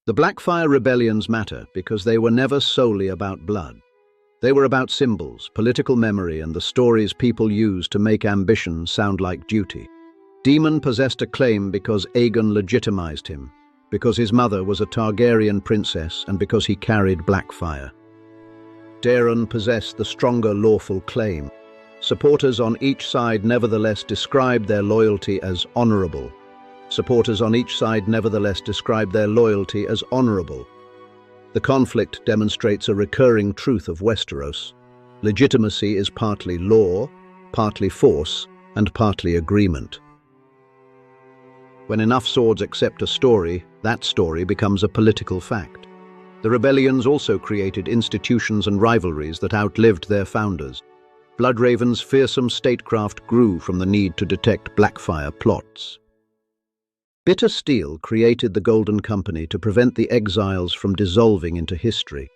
The Blackfyre rebellions matter because they were never solely about blood. They were about symbols, political memory, and the stories people used to make ambition sound like duty. Daemon possessed a claim because Aegon legitimized him, because his mother was a Targaryen princess, and because he carried Blackfyre. Daeron possessed the stronger lawful claim. Supporters on each side nevertheless described their loyalty as honorable. Supporters on each side nevertheless described their loyalty as honorable. The conflict demonstrates a recurring truth of Westeros. Legitimacy is partly law, partly force, and partly agreement. When enough swords accept a story, that story becomes a political fact. The rebellions also created institutions and rivalries that outlived their founders. Bloodraven's fearsome statecraft grew from the need to detect Blackfyre plots. Bitter steel created the Golden Company to prevent the exiles from dissolving into history.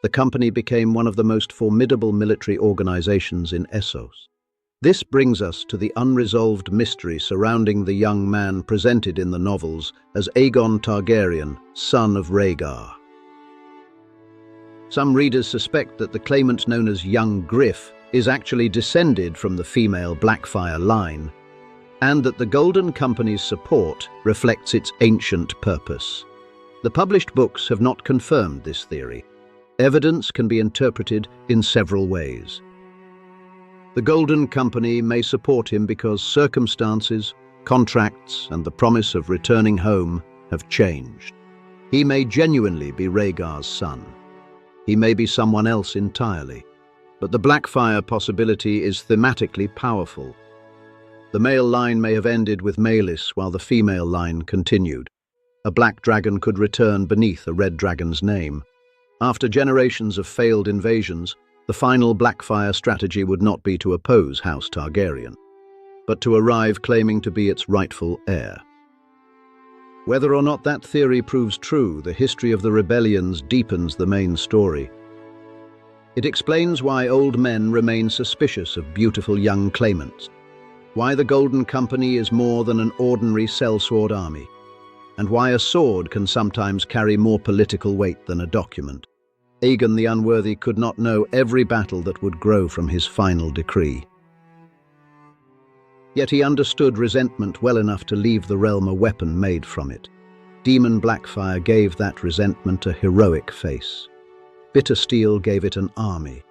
The company became one of the most formidable military organizations in Essos. This brings us to the unresolved mystery surrounding the young man presented in the novels as Aegon Targaryen, son of Rhaegar. Some readers suspect that the claimant known as Young Griff is actually descended from the female Blackfyre line, and that the Golden Company's support reflects its ancient purpose. The published books have not confirmed this theory. Evidence can be interpreted in several ways. The Golden Company may support him because circumstances, contracts, and the promise of returning home have changed. He may genuinely be Rhaegar's son. He may be someone else entirely. But the Blackfyre possibility is thematically powerful. The male line may have ended with Maelys while the female line continued. A black dragon could return beneath a red dragon's name. After generations of failed invasions, the final Blackfyre strategy would not be to oppose House Targaryen, but to arrive claiming to be its rightful heir. Whether or not that theory proves true, the history of the rebellions deepens the main story. It explains why old men remain suspicious of beautiful young claimants, why the Golden Company is more than an ordinary sellsword army, and why a sword can sometimes carry more political weight than a document. Aegon the Unworthy could not know every battle that would grow from his final decree. Yet he understood resentment well enough to leave the realm a weapon made from it. Daemon Blackfyre gave that resentment a heroic face. Bitter steel gave it an army.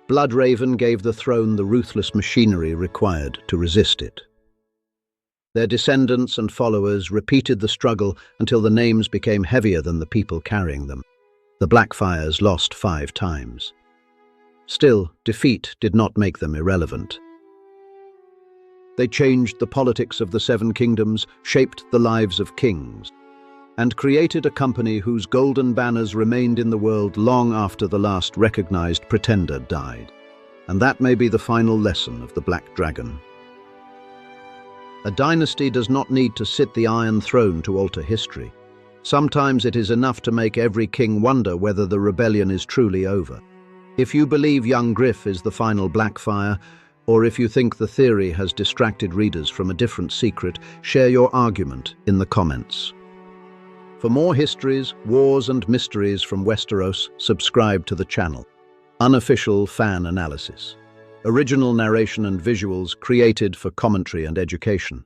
Bloodraven gave the throne the ruthless machinery required to resist it. Their descendants and followers repeated the struggle until the names became heavier than the people carrying them. The Blackfyres lost 5 times. Still, defeat did not make them irrelevant. They changed the politics of the 7 kingdoms, shaped the lives of kings, and created a company whose golden banners remained in the world long after the last recognized pretender died. And that may be the final lesson of the Black Dragon. A dynasty does not need to sit the Iron Throne to alter history. Sometimes it is enough to make every king wonder whether the rebellion is truly over. If you believe young Griff is the final Blackfyre, or if you think the theory has distracted readers from a different secret, share your argument in the comments. For more histories, wars, and mysteries from Westeros, subscribe to the channel. Unofficial fan analysis. Original narration and visuals created for commentary and education.